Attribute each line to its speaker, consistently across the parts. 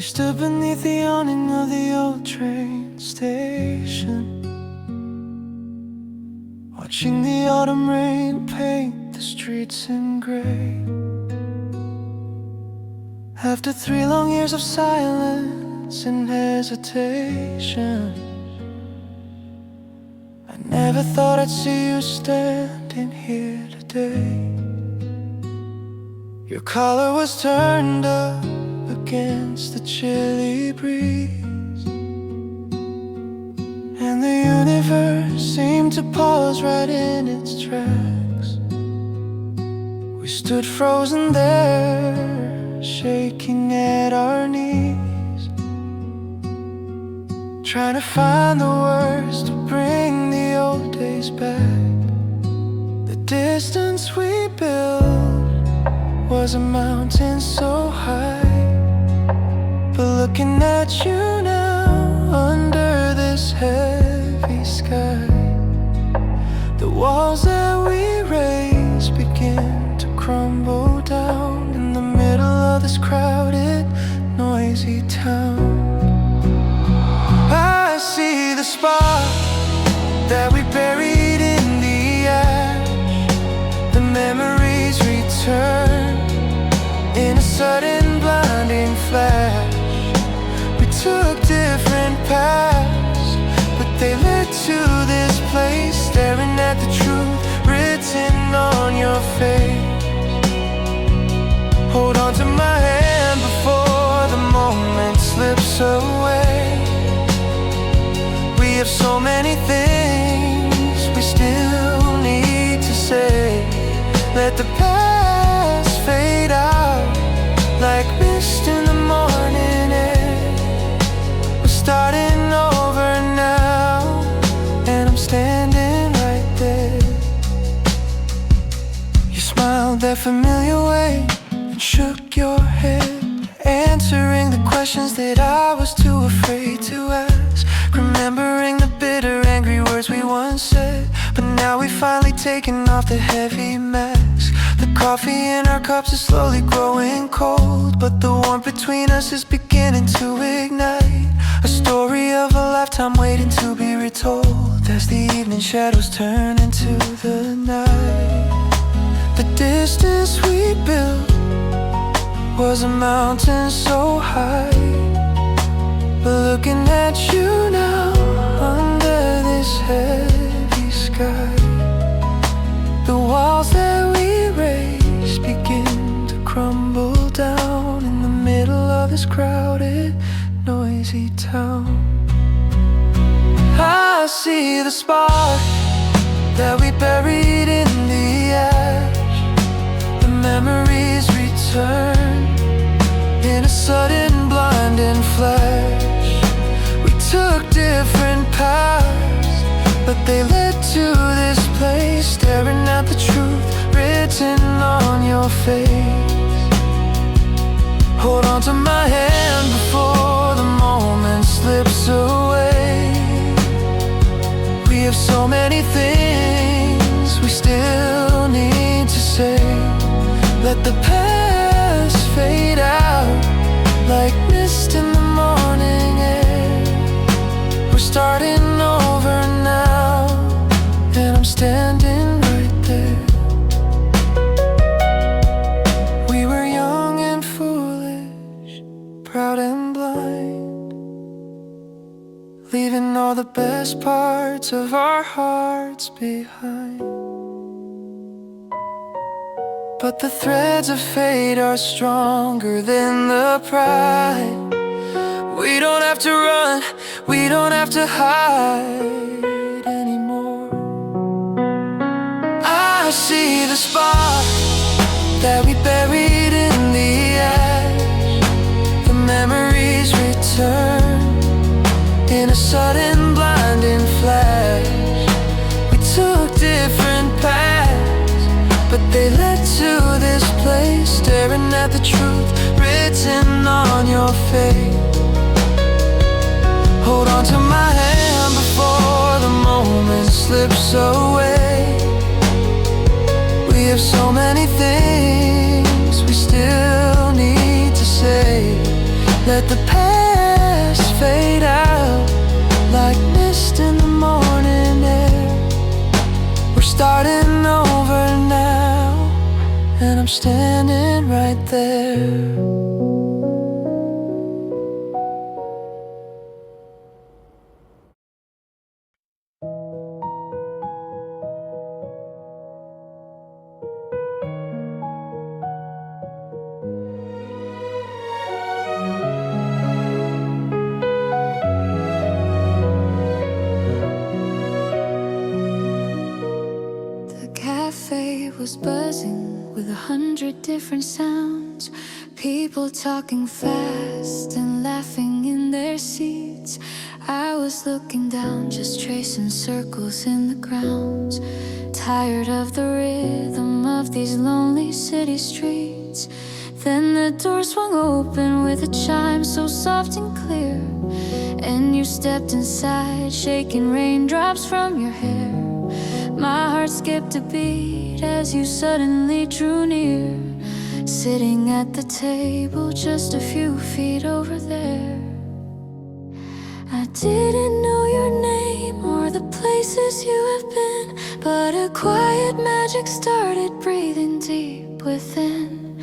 Speaker 1: We stood beneath the awning of the old train station, watching the autumn rain paint the streets in gray. After 3 long years of silence and hesitation, I never thought I'd see you standing here today. Your collar was turned up against the chilly breeze, and the universe seemed to pause right in its tracks. We stood frozen there, shaking at our knees, trying to find the words to bring the old days back. The distance we built was a mountain so high, but looking at you now under this heavy sky, the walls that we raised begin to crumble down in the middle of this crowded, noisy town. I see the spark that we buried in the ash. The memories return in a sudden blinding flash. We took different paths, but they led to this place, staring at the truth written on your face. Hold on to my hand before the moment slips away. We have so many things we still need to say. Let the past fade out like mist in the morning air. We're starting over now, and I'm standing right there. You smiled that familiar way and shook your head, answering the questions that I was too afraid to ask. Remembering the bitter, angry words we once said, but now we've finally taken off the heavy mask. The coffee in our cups is slowly growing cold, but the warmth between us is beginning to ignite. A story of a lifetime waiting to be retold, as the evening shadows turn into the night. The distance we built was a mountain so high, but looking at you now under this heavy sky, the walls that we raised begin to crumble down in the middle of this crowded, noisy town. I see the spark that we buried in the ash. The memories return in a sudden blinding flash. We took different paths, but they led to this place, staring at the truth written on your face. Hold on to my hand before the moment slips away. We have so many things we still need to say. Let the past fade out like mist in the morning air. We're starting over now, and I'm standing right there. We were young and foolish, proud and blind, leaving all the best parts of our hearts behind. But the threads of fate are stronger than the pride. We don't have to run, we don't have to hide anymore. I see the spark that we buried in the ash. The memories return in a sudden blinding flash. We took different paths, but they led to this place, staring at the truth written on your face. Hold on to my hand before the moment slips away. We have so many things we still need to say. Let the past us fade out like mist in the morning air. We're starting over now, and I'm standing right there.
Speaker 2: Was buzzing with 100 different sounds, people talking fast and laughing in their seats. I was looking down, just tracing circles in the grounds, tired of the rhythm of these lonely city streets. Then the door swung open with a chime so soft and clear, and you stepped inside, shaking raindrops from your hair. My heart skipped a beat as you suddenly drew near, sitting at the table just a few feet over there. I didn't know your name or the places you have been, but a quiet magic started breathing deep within.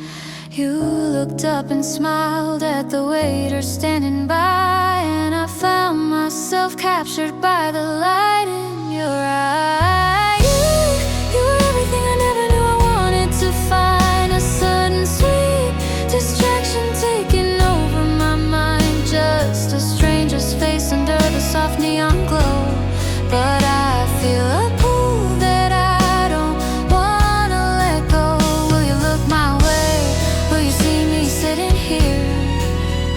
Speaker 2: You looked up and smiled at the waiter standing by, and I found myself captured by the light in your eyes. Soft neon glow, but I feel a pull that I don't wanna let go. Will you look my way? Will you see me sitting here,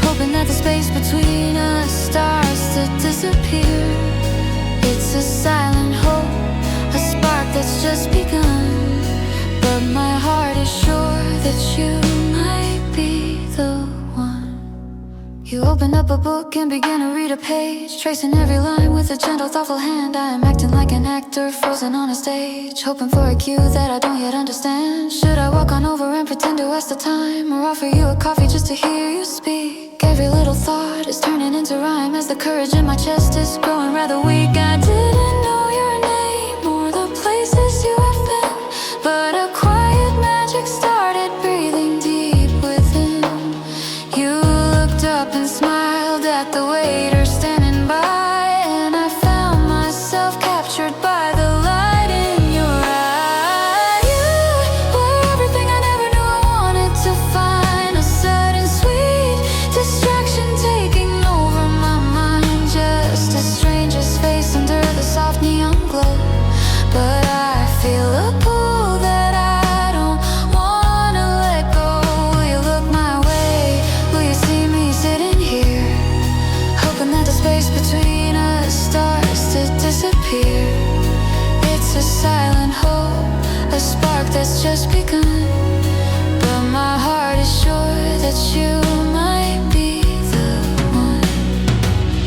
Speaker 2: hoping that the space between us starts to disappear? It's a silent hope, a spark that's just begun, but my heart is sure that you might be the one. You open up a book and begin to read a page, tracing every line with a gentle, thoughtful hand. I am acting like an actor frozen on a stage, hoping for a cue that I don't yet understand. Should I walk on over and pretend to waste the time, or offer you a coffee just to hear you speak? Every little thought is turning into rhyme as the courage in my chest is growing rather weak. I didn't know your name or the places you have been, but a quiet magic started breathing deep within. You looked up and smiled at the waiter standing by, and I found myself captured by the light in your eye. You were everything I never knew I wanted to find, a sudden sweet distraction taking over my mind, just a stranger's face under the soft neon glow. But I feel a pull that I don't wanna let go. Will you look my way? Will you see me sitting here, hoping that the space between us starts to disappear? It's a silent hope, a spark that's just begun, but my heart is sure that you might be the one.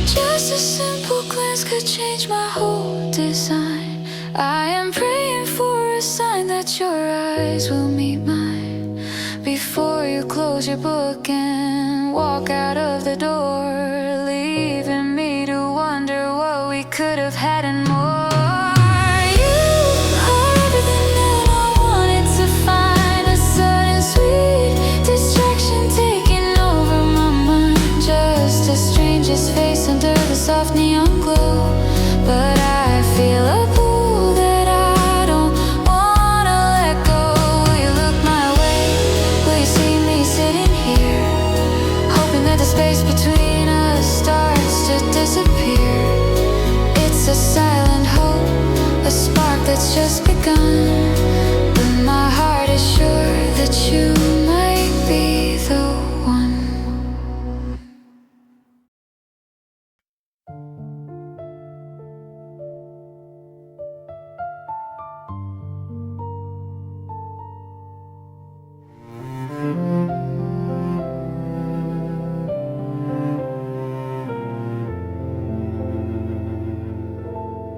Speaker 2: Just a simple glance could change my whole design. I am praying for a sign that your eyes will meet mine before you close your book and walk out of the door, leaving me to wonder what we could have had and more. You are everything that I wanted to find, a sudden sweet distraction taking over my mind, just a stranger's face under the soft neon glow. But I feel a pull that I don't wanna let go. Will you look my way? Will you see me sitting here, hoping that the space between us starts to disappear? It's a silent hope, a spark that's just begun, but my heart is sure that you might be the one.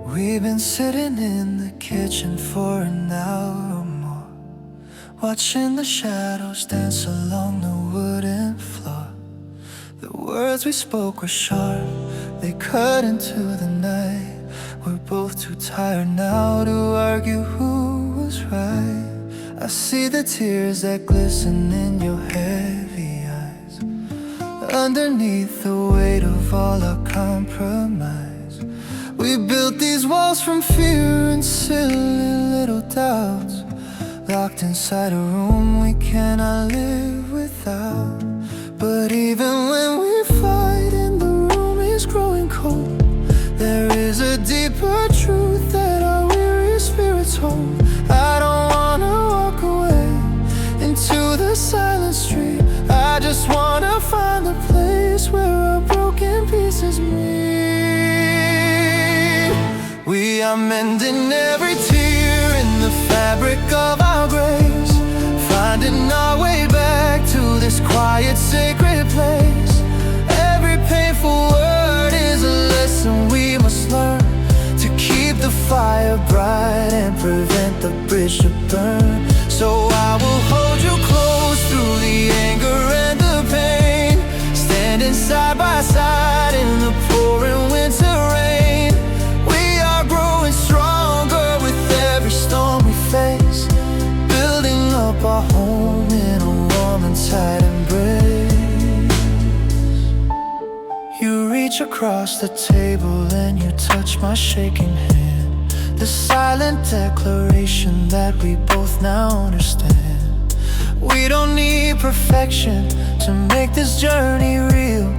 Speaker 1: We've been sitting in the kitchen for an hour or more, watching the shadows dance along the wooden floor. The words we spoke were sharp, they cut into the night. We're both too tired now to argue who was right. I see the tears that glisten in your heavy eyes, underneath the weight of all our compromise. We built these walls from fear and silly little doubts, locked inside a room we cannot live without. But even when we fight and the room is growing cold, there is a deeper truth that our weary spirits hold. I don't wanna walk away into the silent street. I just wanna find the place where our broken pieces meet. We are mending every tear in the fabric of our grace, finding our way back to this quiet, sacred place. Every painful word is a lesson we must learn to keep the fire bright and prevent the bridge to burn. So I will hold you close through the anger and the pain, standing side by side in the pouring winter rain. We are growing stronger with every storm we face, building up our home in a warm and tight embrace. You reach across the table and you touch my shaking hand, the silent declaration that we both now understand. We don't need perfection to make this journey real,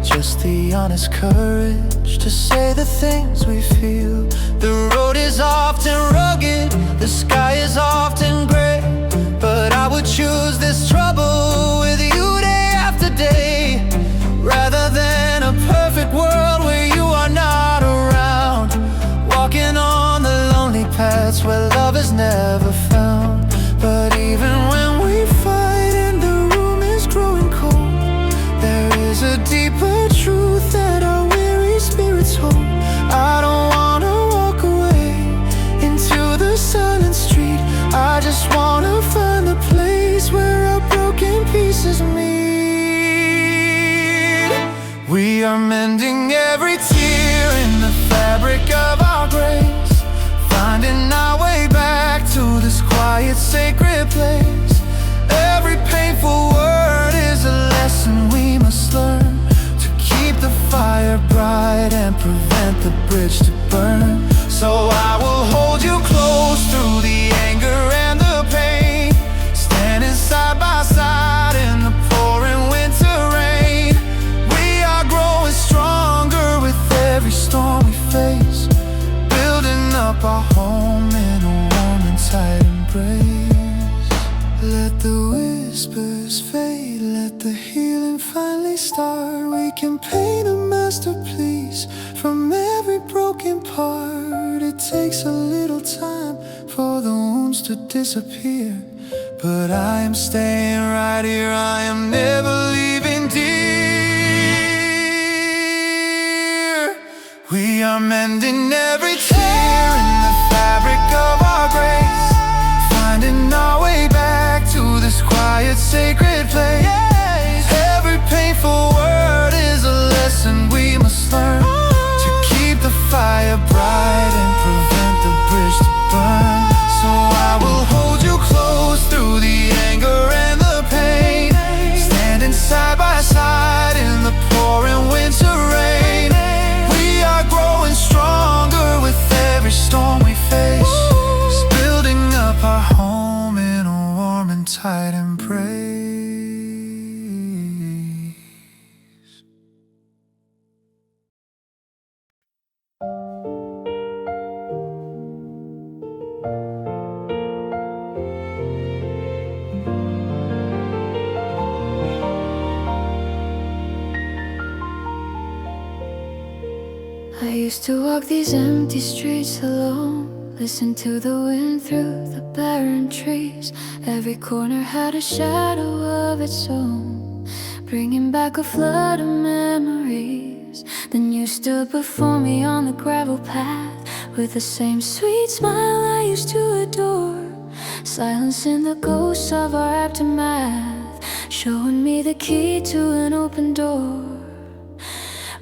Speaker 1: just the honest courage to say the things we feel. The road is often rugged, the sky is often gray, but I would choose this trouble with you day after day, rather than a perfect world where you are not around, walking on the lonely paths where love is never found. But even when we fight and the room is growing cold, there is a deeper truth that our weary spirits hold. I don't wanna walk away into the silent street. I just wanna find the place where our broken pieces meet. We are mending every tear in the fabric of our grace, finding our way back to this quiet, sacred place. Every painful word is a lesson we must learn to keep the fire bright and prevent the bridge to burn. So I will hold you close through the anger and the pain, standing side by side in the pouring winter rain. We are growing stronger with every storm we face, building up our home in a warm and tight embrace. Let the whispers fade, let the healing finally start. We can paint a masterpiece from every broken part. It takes a little time for the wounds to disappear, but I am staying right here, I am never leaving, dear. We are mending every tear in the fabric of our grace, finding our way back to this quiet, sacred place. Every painful word is a lesson we must learn to keep the fire bright and prevent the bridge to burn. So I will hold you close through the anger and the pain, standing side by side in the pouring winter rain. We are growing stronger with every storm we face, just building up our home in a warm and tight embrace.
Speaker 2: I used to walk these empty streets alone, listen to the wind through the barren trees. Every corner had a shadow of its own, bringing back a flood of memories. Then you stood before me on the gravel path, with the same sweet smile I used to adore, silencing the ghosts of our aftermath, showing me the key to an open door.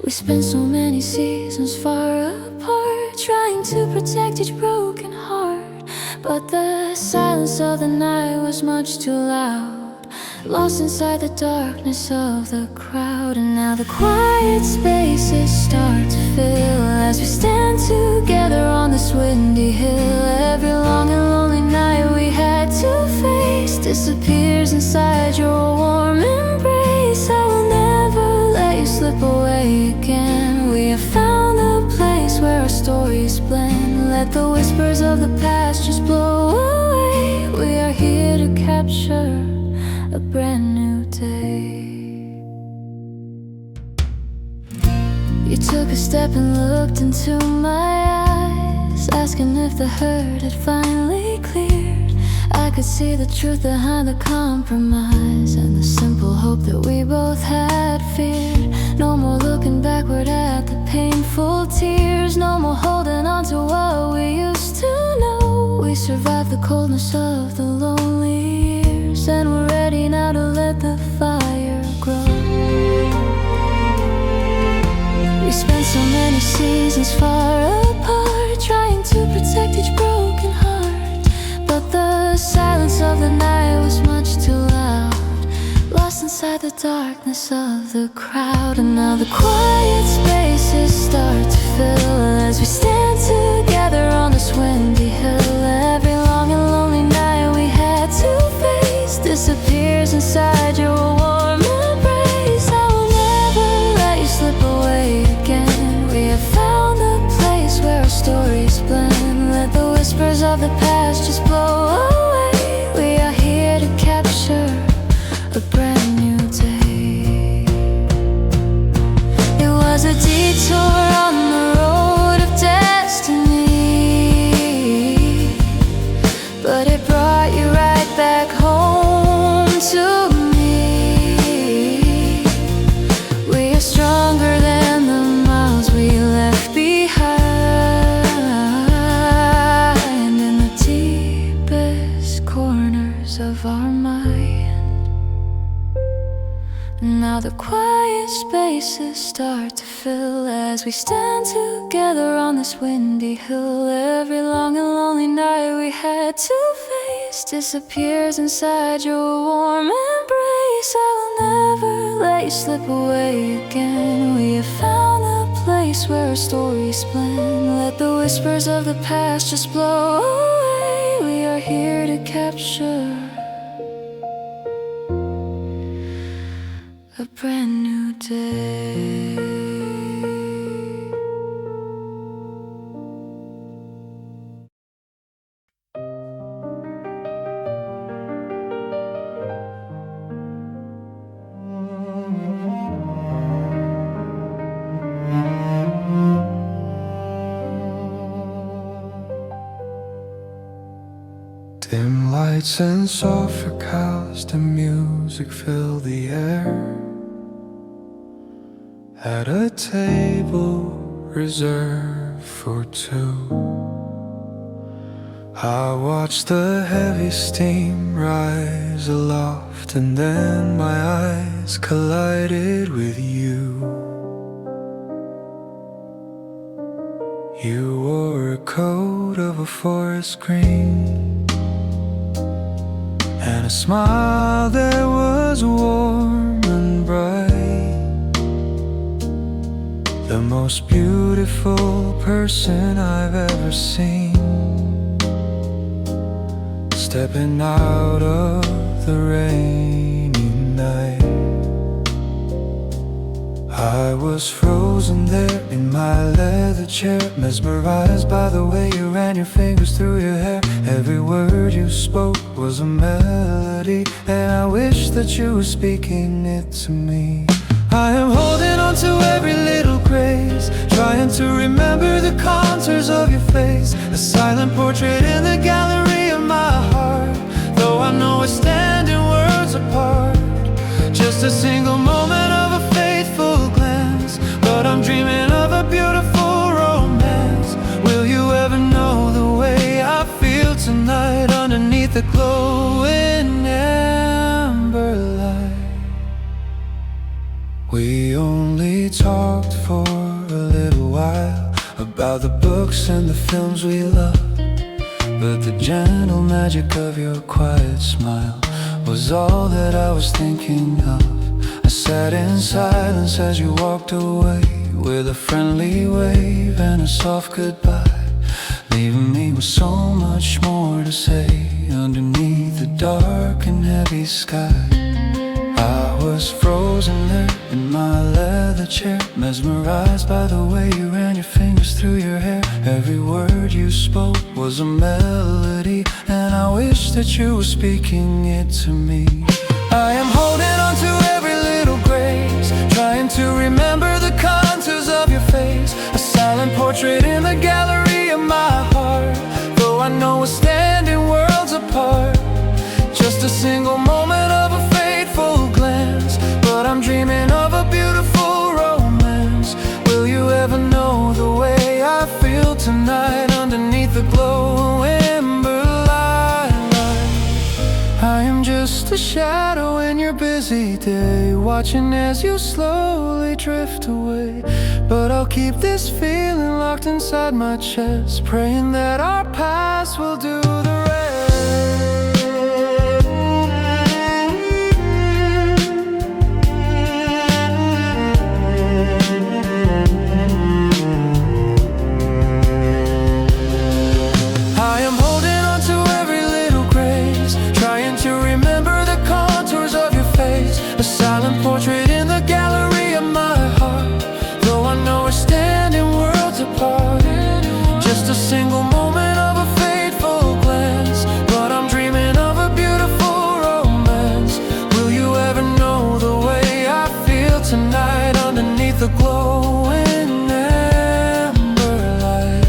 Speaker 2: We spent so many seasons far apart, trying to protect each broken heart. But the silence of the night was much too loud, lost inside the darkness of the crowd. And now the quiet spaces start to fill as we stand together on this windy hill. Every long and lonely night we had to face disappears inside your warm embrace. I will never let you slip away again. We have found the place where our stories blend. Let the whispers of the past just blow away. We are here to capture a brand new day. You took a step and looked into my eyes, asking if the hurt had finally cleared. I could see the truth behind the compromise and the simple hope that we both had feared. No more looking backward at the painful tears, no more holding on to what we used to know. We survived the coldness of the lonely years, and we're ready now to let the fire grow. We spent so many seasons far apart, trying to protect each broken heart. But the silence of the night was much too loud, lost inside the darkness of the crowd. And now the quiet spaces start to fill as we stand together on this windy hill. Every long and lonely night we had to face disappears inside your warm embrace. I will never let you slip away again. We have found the place where our stories blend. Let the whispers of the past just blow away. We are here to capture a brand new day. It was a detour on the road of destiny, but it brought you right back home to me. We are stronger than the miles we left behind in the deepest corners of our mind. Now the quiet spaces start to fill as we stand together on this windy hill. Every long and lonely night we had to face disappears inside your warm embrace. I will never let you slip away again. We have found the place where our stories blend. Let the whispers of the past just blow away. We are here to capture a brand new day.
Speaker 1: Dim lights and soft cast and music fill the air. At a table reserved for two, I watched the heavy steam rise aloft, and then my eyes collided with you. You wore a coat of a forest green and a smile that was warm and bright. The most beautiful person I've ever seen, stepping out of the rainy night. I was frozen there in my leather chair, mesmerized by the way you ran your fingers through your hair. Every word you spoke was a melody, and I wish that you were speaking it to me. I am holding on to every little grace, trying to remember the contours of your face, a silent portrait in the gallery of my heart. Though I know we're standing worlds apart, just a single moment of a faithful glance, but I'm dreaming of a beautiful romance. Will you ever know the way I feel tonight underneath the glowing amber light? We only talk talked for a little while about the books and the films we love, but the gentle magic of your quiet smile was all that I was thinking of. I sat in silence as you walked away, with a friendly wave and a soft goodbye, leaving me with so much more to say underneath the dark and heavy sky. I was frozen there in my leather chair, mesmerized by the way you ran your fingers through your hair. Every word you spoke was a melody, and I wish that you were speaking it to me. I am holding on to every little grace, trying to remember the contours of your face, a silent portrait in the gallery of my heart. Though I know we're standing worlds apart, just a single moment of a fateful glance, but I'm dreaming of a beautiful romance. Will you ever know the way I feel tonight underneath the glowing ember light? I am just a shadow in your busy day, watching as you slowly drift away. But I'll keep this feeling locked inside my chest, praying that our past will do the rest. I am holding on to every little grace, trying to remember the contours of your face, a silent portrait in the gallery of my heart. Though I know we're standing worlds apart, just a single moment of a fateful glance, but I'm dreaming of a beautiful romance. Will you ever know the way I feel tonight underneath the glowing ember light?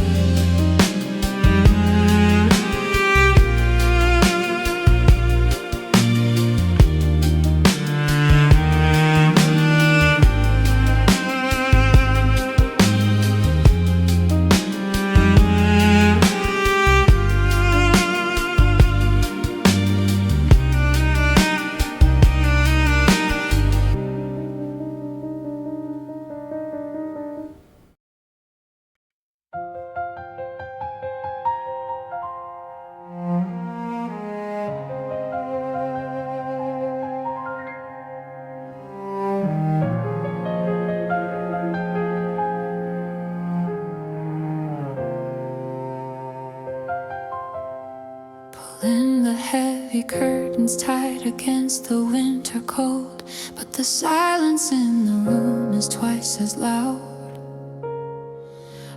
Speaker 2: Pulling the heavy curtains tight against the winter cold, but the silence in the room is twice as loud.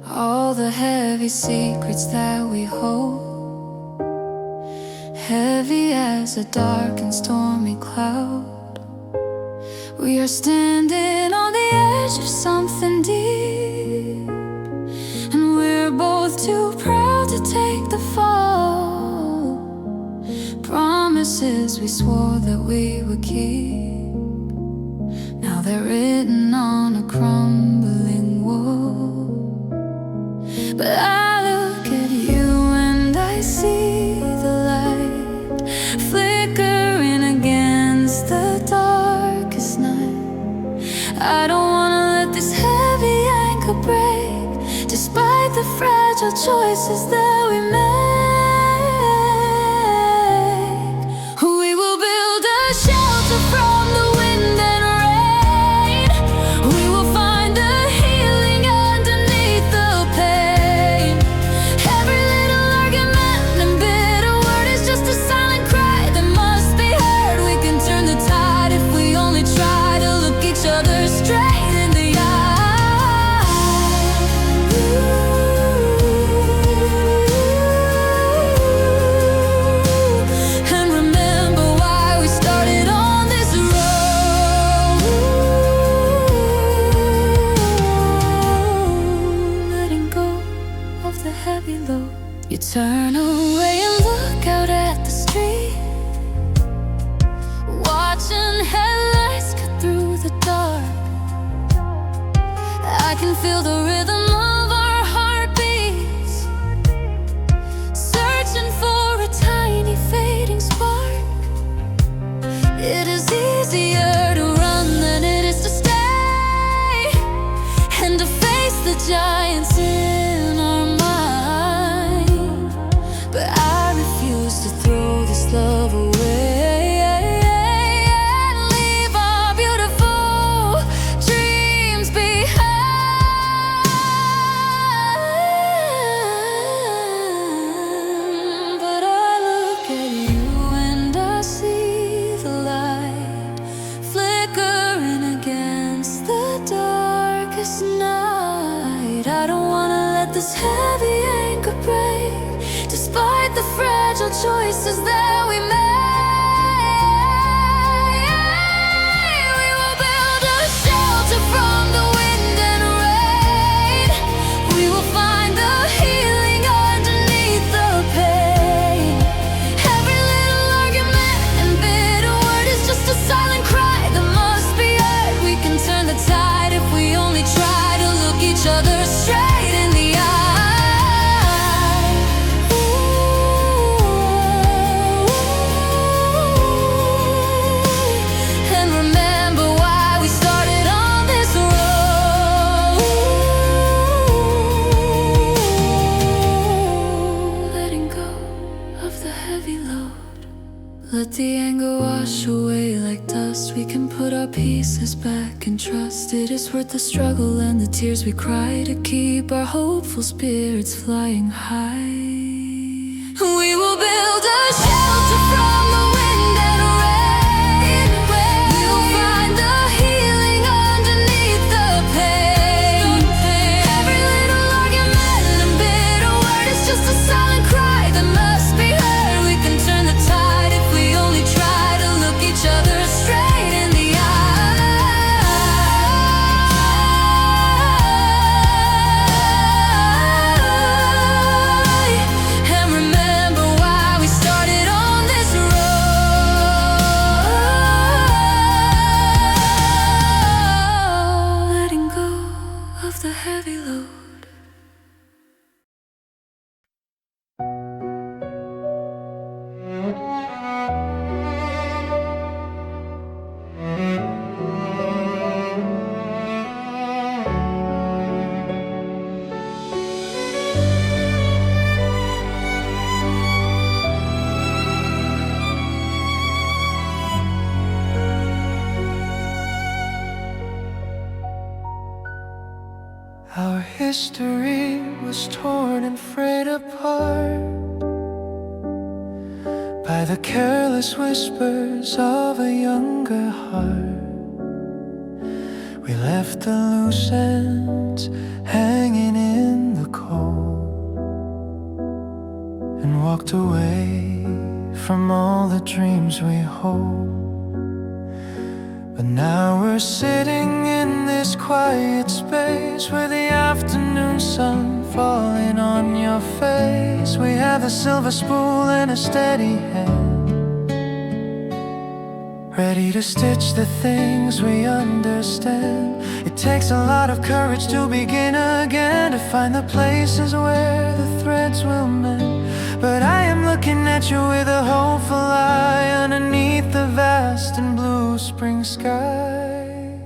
Speaker 2: All the heavy secrets that we hold, heavy as a dark and stormy cloud. We are standing on the edge of something deep, and we're both too proud to take the fall. Promises we swore that we would keep, now they're written on a crumbling wall. But I look at you and I see the light flickering against the darkest night. I don't wanna let this heavy anchor break, despite the fragile choices that we make. We will build a shelter from the wind and rain. We will find a healing underneath the pain. Every little argument and bitter word is just a silent cry that must be heard. We can turn the tide if we only try to look each other straight in the eye. And remember why we started on this road. Letting go of the heavy load. You turn away and look out at the street, watching headlights cut through the dark. I can feel the rhythm of our heartbeats, searching for a tiny fading spark. It is easier to run than it is to stay. giants in our mind, but I refuse to throw this love away and leave our beautiful dreams behind. But I look at you and I see the light flickering against the darkest night. I don't wanna let this heavy anchor break, despite the fragile choices that we made. We will build a shelter from the wind and rain. We will find the healing underneath the pain. Every little argument and bitter word is just a silent cry that must be heard. We can turn the tide if we only try to look each other straight in the eye. And remember why we started on this road. Letting go of the heavy load. Let the anger wash away like dust. We can put our pieces back and trust it is worth the struggle and the tears we cry to keep our hopeful spirits flying high. We will build a shelter from the wind and rain. We will find the healing underneath the pain. Every little argument and bitter word is just a silent cry that must be heard. We can turn the tide if we only try to look each other straight in the eye. And remember why we started on this road. Letting go of the heavy load.
Speaker 1: Our history was torn and frayed apart by the careless whispers of a younger heart. We left the loose ends hanging in the cold and walked away from all the dreams we hold. But now we're sitting in this quiet space with the afternoon sun falling on your face. We have a silver spoon and a steady hand, ready to stitch the things we understand. It takes a lot of courage to begin again, to find the places where the threads will mend. But I am looking at you with a hopeful eye underneath the vast and blue spring sky.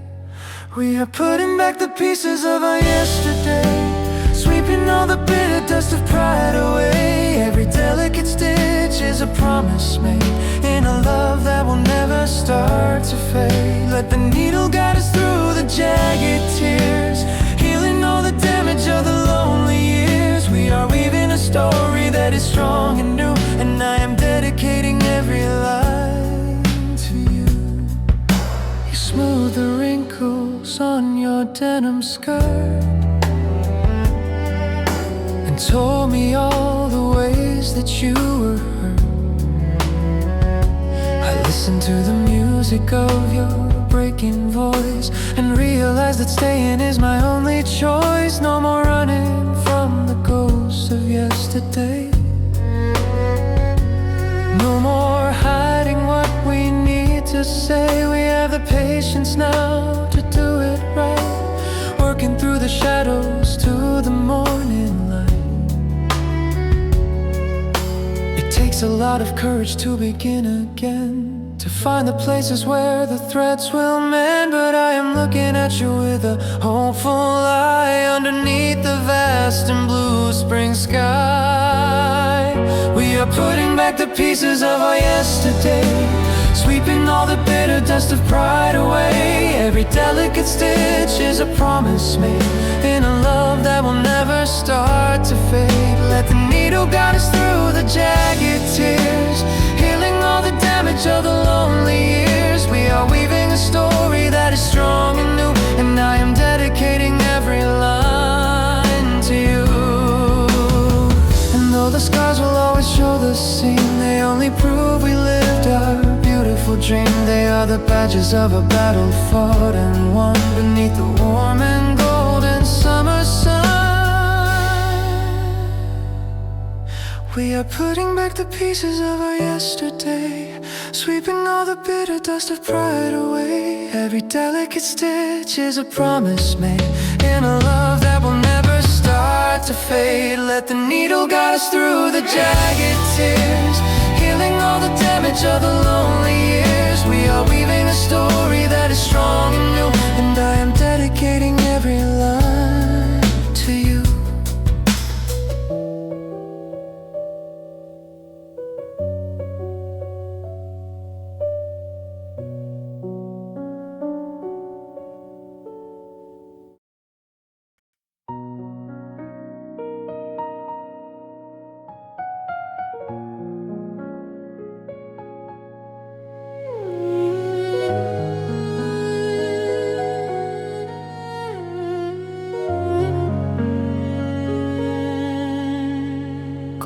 Speaker 1: We are putting back the pieces of our yesterday, sweeping all the bitter dust of pride away. Every delicate stitch is a promise made in a love that will never start to fade. Let the needle guide us through the jagged tears, healing all the damage of the lonely years. We are weaving a story that is strong and new, and I am dedicating every line to you. You smooth the wrinkles on your denim skirt and told me all the ways that you were hurt. I listened to the music of your breaking voice and realized that staying is my only choice. No more running from the ghosts of yesterday, no more hiding what we need to say. We have the patience now to do it right, working through the shadows to the morning light. It takes a lot of courage to begin again, to find the places where the threads will mend. But I am looking at you with a hopeful eye underneath the vast and blue spring sky. We are putting back the pieces of our yesterday, sweeping all the bitter dust of pride away. Every delicate stitch is a promise made in a love that will never start to fade. Let the needle guide us through the jagged tears, healing all the damage of the lonely years. We are weaving a story that is strong and new, and I am dedicating every line to you. And though the scars will always show the seam, they only prove we lived our beautiful dream. They are the badges of a battle fought and won beneath the warm and golden summer sun. We are putting back the pieces of our yesterday, sweeping all the bitter dust of pride away. Every delicate stitch is a promise made in a love that will never start to fade. Let the needle guide us through the jagged tears, healing all the damage of the lonely years. We are weaving a story that is strong and new, and I am dedicating every line to you.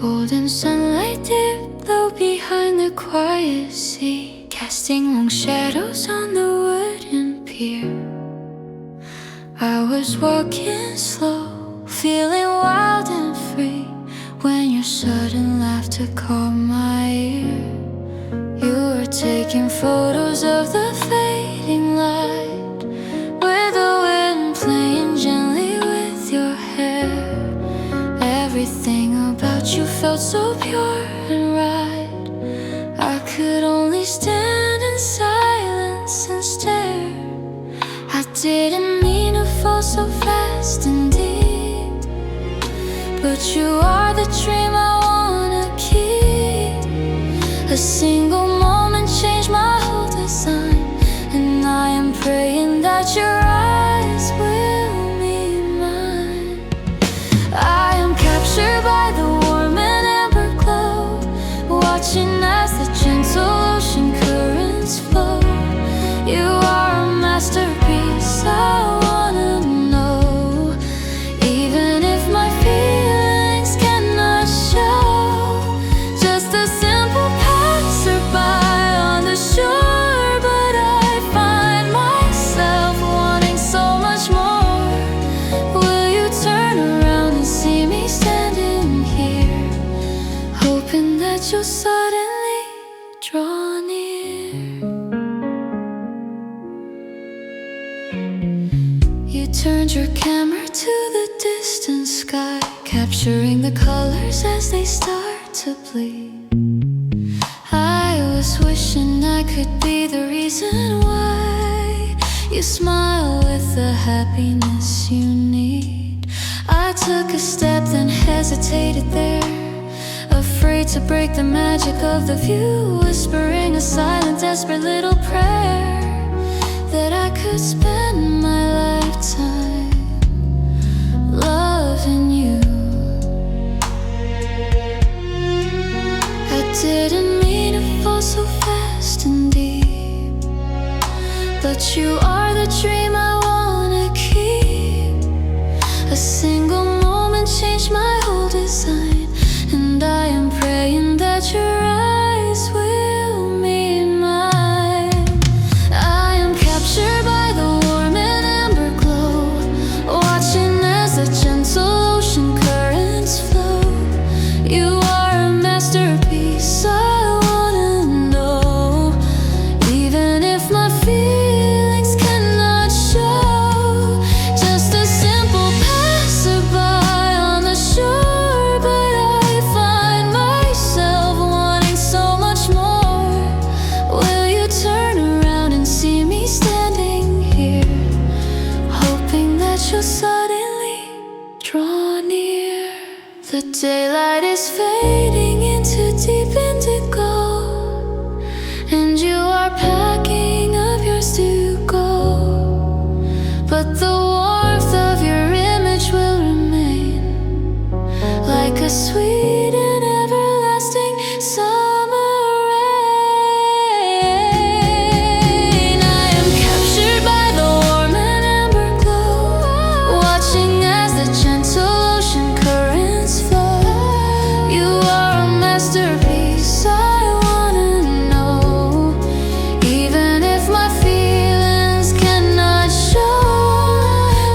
Speaker 2: Golden sunlight dipped low behind the quiet sea, casting long shadows on the wooden pier. I was walking slow, feeling wild and free, when your sudden laughter caught my ear. You were taking photos of the fading light, with the wind playing gently with your hair. Everything about you felt so pure and right. I could only stand in silence and stare. I didn't mean to fall so fast and deep, but you are the dream I wanna keep. A single moment changed my whole design, and I am praying that your eyes will meet mine. I am captured by the warm and amber glow, watching as the gentle ocean currents flow. You are a masterpiece, I wanna know, even if my feelings cannot show. Just a simple passerby on the shore, but I find myself wanting so much more. Will you turn around and see me standing here, hoping that you'll suddenly draw near? You turned your camera to the distant sky, capturing the colors as they start to bleed. I was wishing I could be the reason why you smile with the happiness you need. I took a step, then hesitated there, afraid to break the magic of the view, whispering a silent, desperate little prayer that I could spend my lifetime loving you. I didn't mean to fall so fast and deep, but you are the dream I wanna keep. A single moment changed my whole design, and I am praying that your eyes will meet mine. I am captured by the warm and amber glow, watching as the gentle ocean currents flow. You are a masterpiece, I wanna know, even if my feelings cannot show. Just a simple passerby The daylight is fading into deep indigo, and you are packing up yours to go. But the warmth of your image will remain, like a sweet and everlasting summer rain. I am captured by the warm and amber glow, watching as the gentle ocean currents flow. You are a masterpiece, I wanna know, even if my feelings cannot show.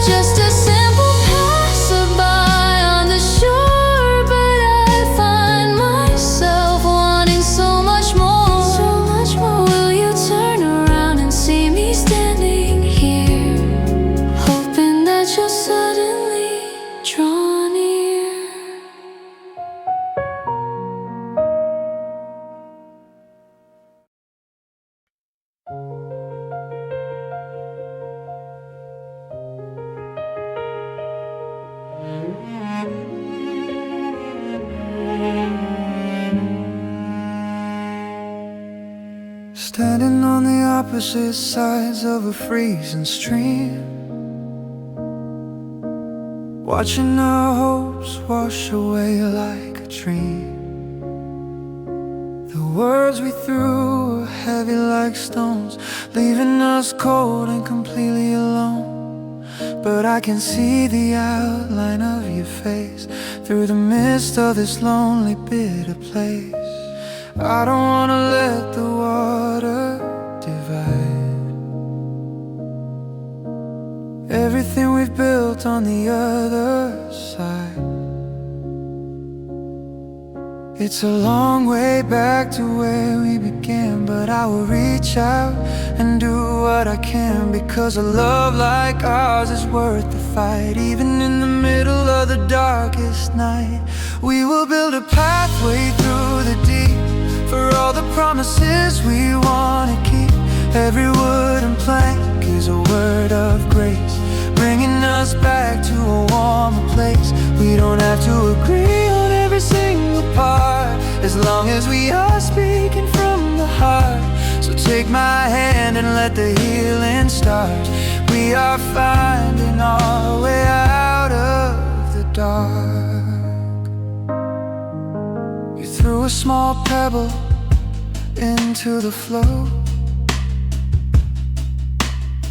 Speaker 2: Just a simple passerby on the shore, but I find myself wanting so much more. So much more. Will you turn around and see me standing here, hoping that you'll suddenly draw near?
Speaker 1: Standing on the opposite sides of a freezing stream, watching our hopes wash away like a dream. The words we threw were heavy like stones, leaving us cold and completely alone. But I can see the outline of your face through the mist of this lonely, bitter place. I don't wanna let the water divide everything we've built on the other side. It's a long way back to where we began, but I will reach out and do what I can, because a love like ours is worth the fight. Even in the middle of the darkest night, we will build a pathway through the deep, for all the promises we wanna keep. Every wooden plank is a word of grace, bringing us back to a warmer place. We don't have to agree on every single part, as long as we are speaking from the heart. So take my hand and let the healing start. We are finding our way out of the dark. You threw a small pebble into the flow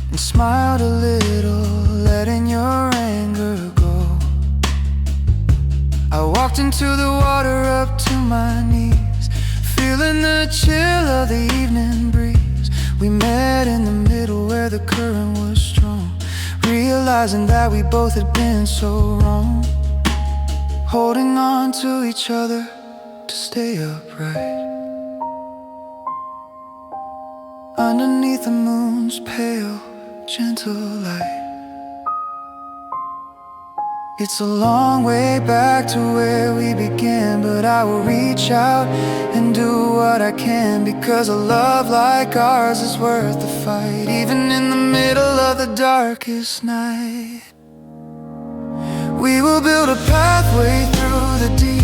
Speaker 1: and smiled a little, letting your anger go. I walked into the water up to my knees, feeling the chill of the evening breeze. We met in the middle where the current was strong, realizing that we both had been so wrong, holding on to each other to stay upright underneath the moon's pale, gentle light. It's a long way back to where we began, but I will reach out and do what I can, because a love like ours is worth the fight. Even in the middle of the darkest night, we will build a pathway through the deep,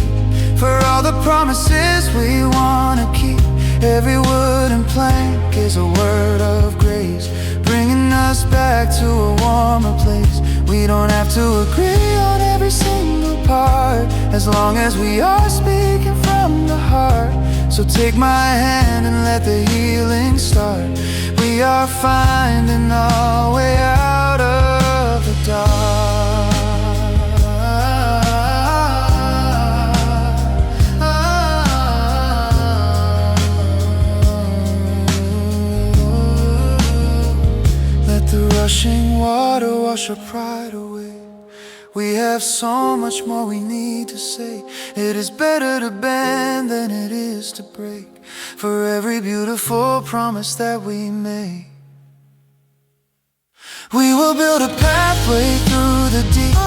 Speaker 1: for all the promises we wanna keep. Every wooden plank is a word of grace, bringing us back to a warmer place. We don't have to agree on every single part, as long as we are speaking from the heart. So take my hand and let the healing start. We are finding our way out of the dark. The rushing water wash our pride away. We have so much more we need to say. It is better to bend than it is to break, for every beautiful promise that we make. We will build a pathway through the deep,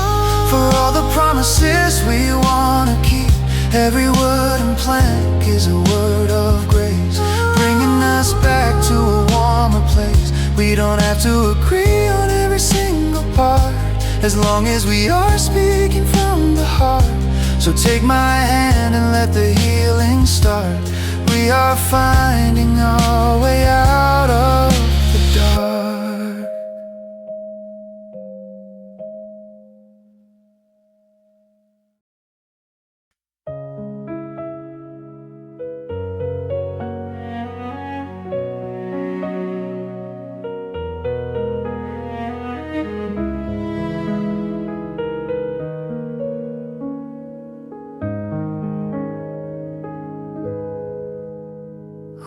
Speaker 1: for all the promises we wanna keep. Every wooden plank is a word of grace, bringing us back to a warmer place. We don't have to agree on every single part, as long as we are speaking from the heart. So take my hand and let the healing start. We are finding our way out of the dark.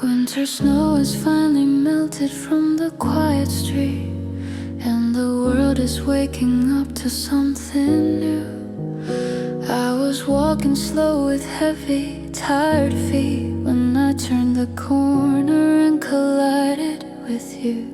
Speaker 2: Winter snow has finally melted from the quiet street, and the world is waking up to something new. I was walking slow with heavy, tired feet when I turned the corner and collided with you.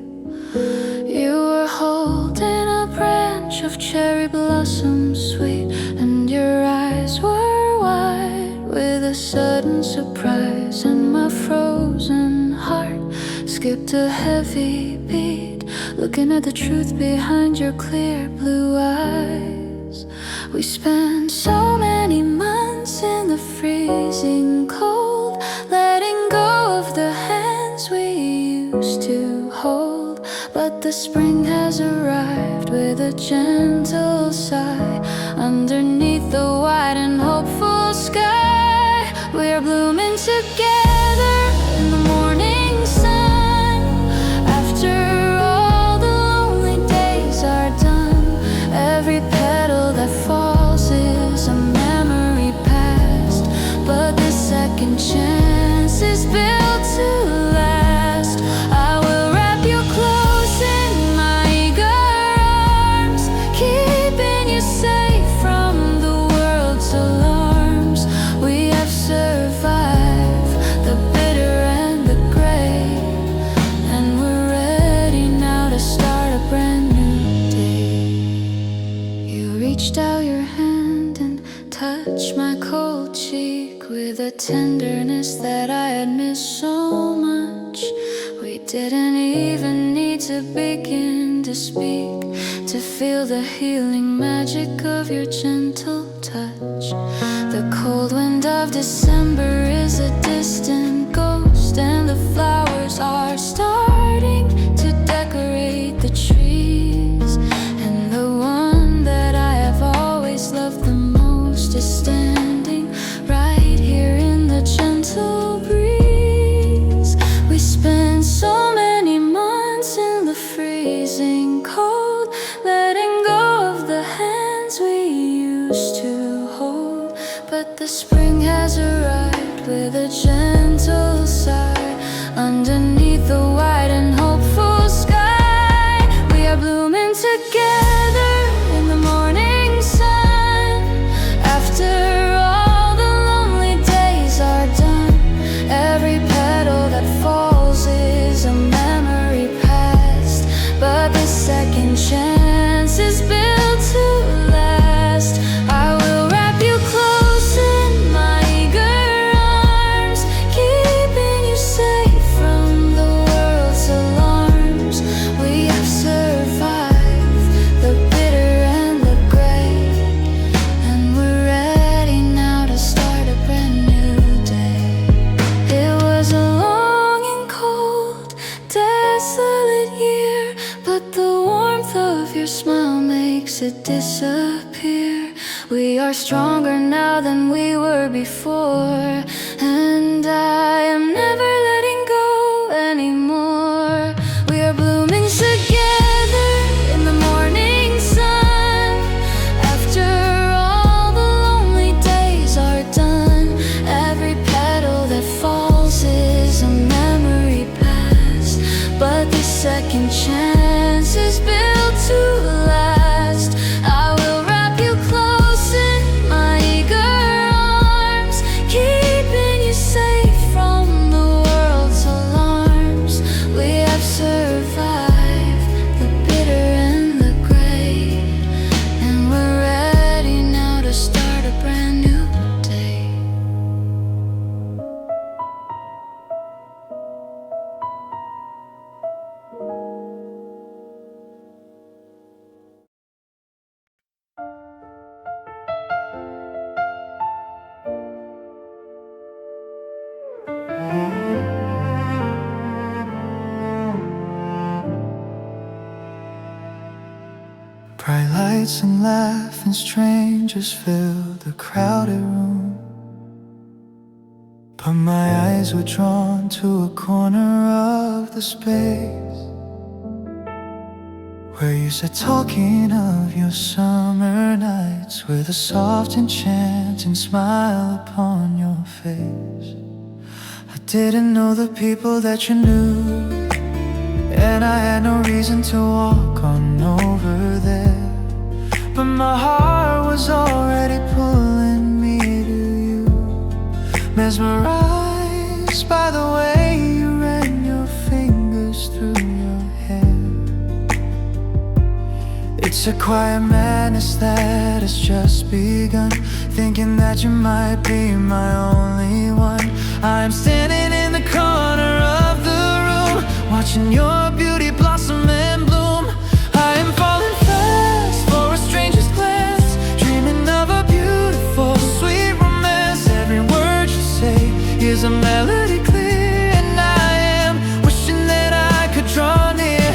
Speaker 2: You were holding a branch of cherry blossom sweet, and your eyes were wide with a sudden surprise, and my frozen heart skipped a heavy beat, looking at the truth behind your clear blue eyes. We spent so many months in the freezing cold, letting go of the hands we used to hold. But the spring has arrived with a gentle sigh underneath the wide and hopeful sky. We're blooming together in the morning sun. After all the lonely days are done, every petal that falls is a memory past. But the second chance is built to last. I will wrap you close in my eager arms, keeping you safe from the world's alarms. We have survived the bitter and the gray, and we're ready now to start a brand new day. You reached out your hand and touched my cold cheek with a tenderness that I had missed so much. We didn't even need to begin to speak to feel the healing magic of your gentle touch. The cold wind of December is a distant ghost, and the flowers are starting to decorate the trees. And the one that I have always loved the most is standing right here in the gentle breeze. We spent so many months in the freezing cold, letting go of the hands we used to hold. But the spring has arrived with a gentle sigh underneath the wide and hopeful sky. We are blooming together in the morning sun. After all the lonely days are done, every petal that falls is a memory past. But the second chance is built to last. I will wrap you close in my eager arms, keeping you safe from the world's alarms. We have survived the bitter and the gray, and we're ready now to start a brand new day. It was a long and cold, desolate year, but the warmth of your smile makes it disappear. We are stronger now than we were before, and I am never letting go anymore. We are blooming together in the morning sun. After all the lonely days are done, every petal that falls is a memory past. But the second chance is built to last. I will wrap you close in my eager arms, keeping you safe from the
Speaker 1: lights and laughing strangers filled the crowded room, but my eyes were drawn to a corner of the space where you sat talking of your summer nights, with a soft enchanting smile upon your face. I didn't know the people that you knew, and I had no reason to walk on over there, but my heart was already pulling me to you, mesmerized by the way you ran your fingers through your hair. It's a quiet madness that has just begun, thinking that you might be my only one. I'm standing in the corner of the room, watching your beauty blossom and bloom. I am falling fast for a stranger's glance, dreaming of a beautiful, sweet romance. Every word you say is a melody clear, and I am wishing that I could draw near.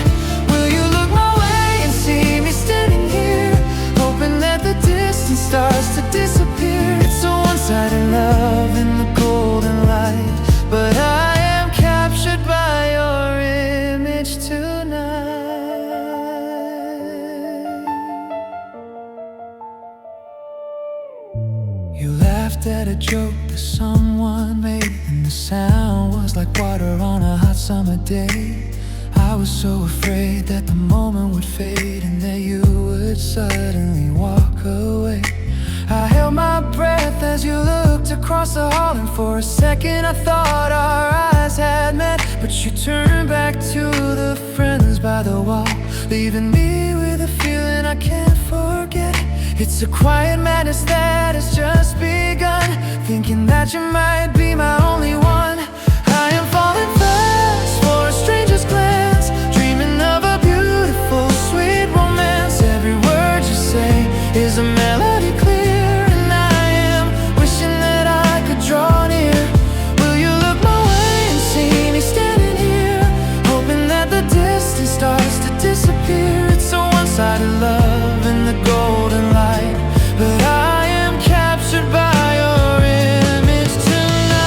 Speaker 1: Will you look my way and see me standing here, hoping that the distance starts to disappear? It's a one-sided love in the golden light, but I am captured by your image tonight. You laughed at a joke that someone made, and the sound was like water on a hot summer day. I was so afraid that the moment would fade and that you would suddenly walk away. I held my breath as you looked across the hall, and for a second I thought our eyes had met, but you turned back to the friends by the wall, leaving me with a feeling I can't forget. It's a quiet madness that has just begun, thinking that you might be my only one. I am falling fast for a stranger's glance, dreaming of a beautiful, sweet romance. Every word you say is a melody clear, and I am wishing that I could draw near. Will you look my way and see me standing here, hoping that the distance starts to disappear? It's a one-sided love in the golden light, but I am captured by your image tonight.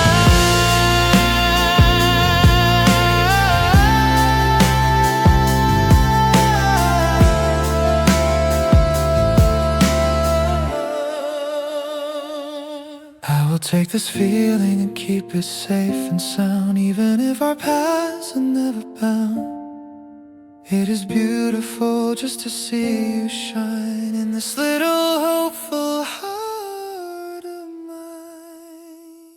Speaker 1: I will take this feeling and keep it safe and sound, even if our paths are never bound. It is beautiful just to see you shine in this little hopeful heart of mine.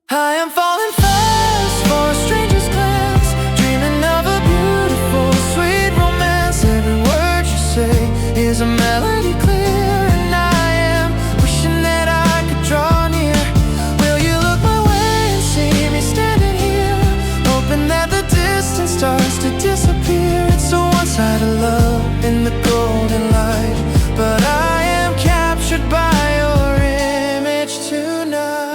Speaker 1: I am falling fast for a stranger's glance, dreaming of a beautiful, sweet romance. Every word you say is a melody clear, and I am wishing that I could draw near. Will you look my way and see me standing here, hoping that the distance starts to disappear? It's a one-sided love in the golden light, but I am captured by your image tonight.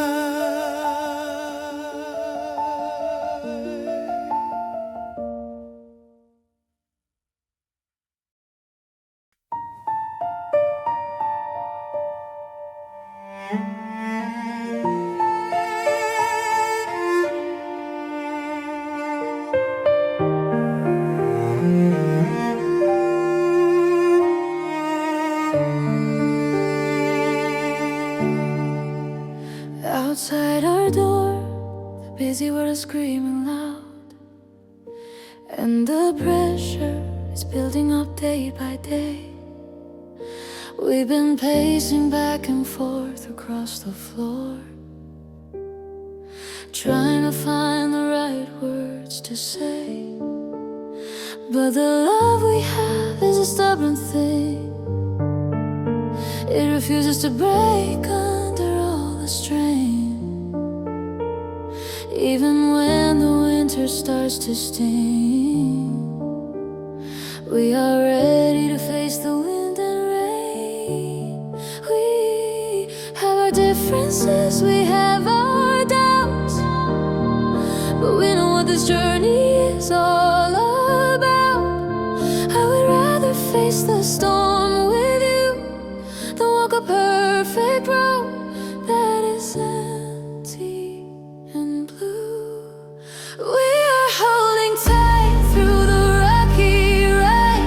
Speaker 2: Outside our door, the busy world is screaming loud, and the pressure is building up day by day. We've been pacing back and forth across the floor, trying to find the right words to say, but the love we have is a stubborn thing. It refuses to break under all the strain. Even when the winter starts to sting, we are ready to face the wind and rain. We have our differences, we have our doubts, but we know what this journey is all about. I would rather face the storm perfect road that is empty and blue. We are holding tight through the rocky ride,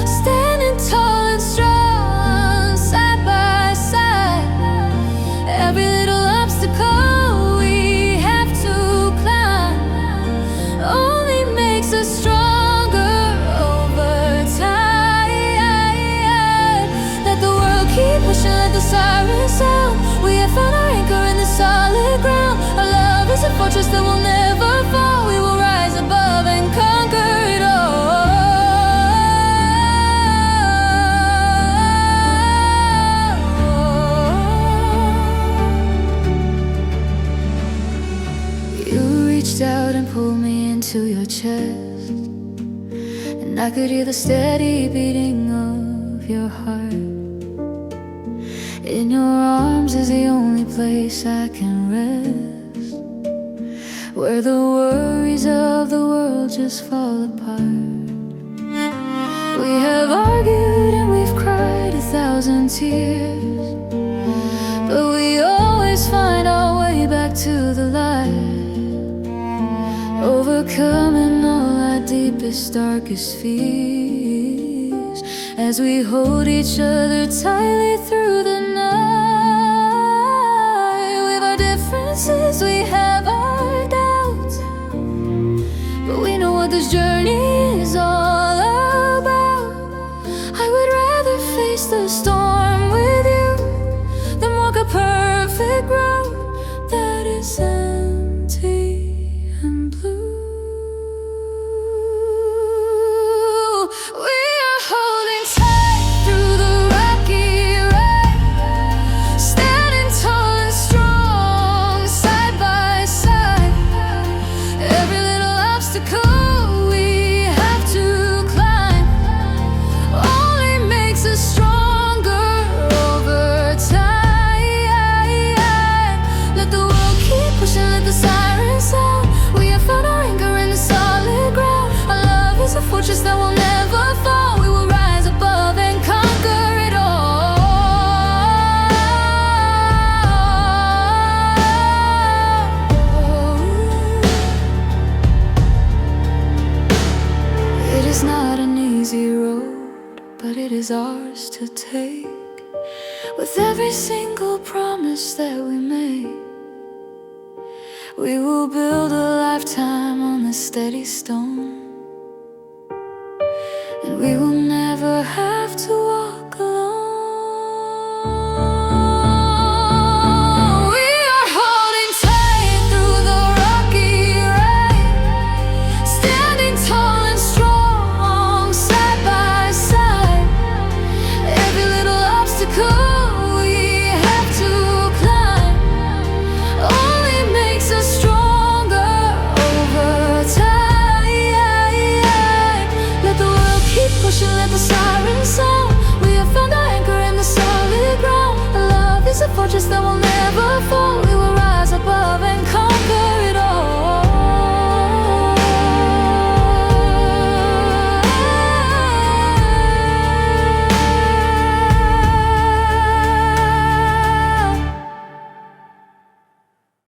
Speaker 2: standing tall and strong, side by side. Every little obstacle we have to climb only makes us stronger over time. Let the world keep pushing, let the sirens sound. We have found our anchor in the solid ground. Our love is a fortress that will never fall. We will rise above and conquer it all. You reached out and pulled me into your chest, and I could hear the steady beating of your heart. In your arms is the only place I can rest, where the worries of the world just fall apart. We have argued and we've cried 1,000 tears, but we always find our way back to the light, overcoming all our deepest, darkest fears, as we hold each other tightly through the night. With our differences, we have our doubts, but we know what this journey is all about. I would rather face the storm with you than walk a perfect road that is empty and blue. We are holding tight through the rocky ride, standing tall and strong, side by side. Every little obstacle we have to climb only makes us stronger over time. Let the world keep pushing, let the sirens sound. We have found our anchor in the solid ground. Our love is a fortress that will never fall. We will rise above and conquer it all. It is not an easy road, but it is ours to take. With every single promise that we make, we will build a lifetime on this steady stone, and we will never have to walk alone. We are holding tight through the rocky ride, standing tall and strong, side by side. Every little obstacle we have to climb only makes us stronger over time. Let the world keep pushing, let the sirens sound. We have found our anchor in the solid ground. Our love is a fortress that will